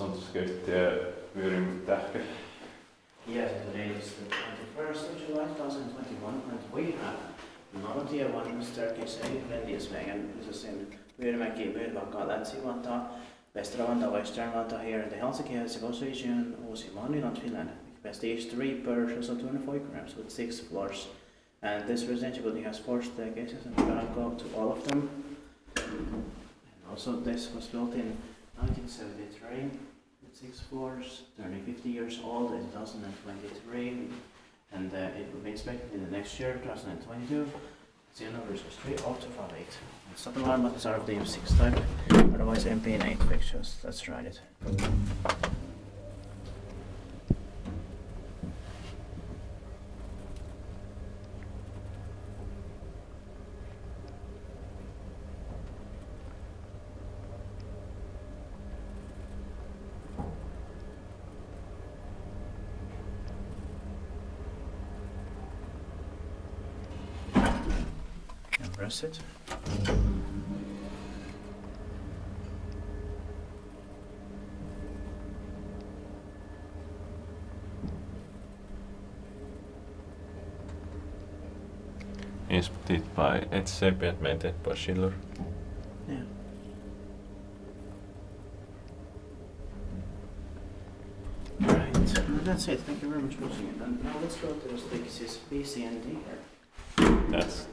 assuntosköytiö Myyrmäki. Yes, today is the 21st of July 2021 and we have Norotie 1 staircase 8 Ländiesvägen. This is in Myyrmäki, Myyrmäki, Länsi-Vantaa, Västra Vantaa, Western Vantaa here in the Helsinki-Helsingfors region, Uusimaa, Finland. Prestige 3 per 24 grams with 6 floors. And this residential building has 4 staircases and we're gonna go to all of them. And also this was built in 1973 with 6 floors, turning 50 years old in 2023. And it will be inspected in the next year, 2022. The numbers are 30258. And stop alarm buttons are of the M6 type, otherwise MP8 fixtures. Let's try it. Press it. Inspected by HCP and maintained by Schiller. Yeah. Right, that's it. Thank you very much for watching it. And now let's go to the sticks, B, C, and D here. That's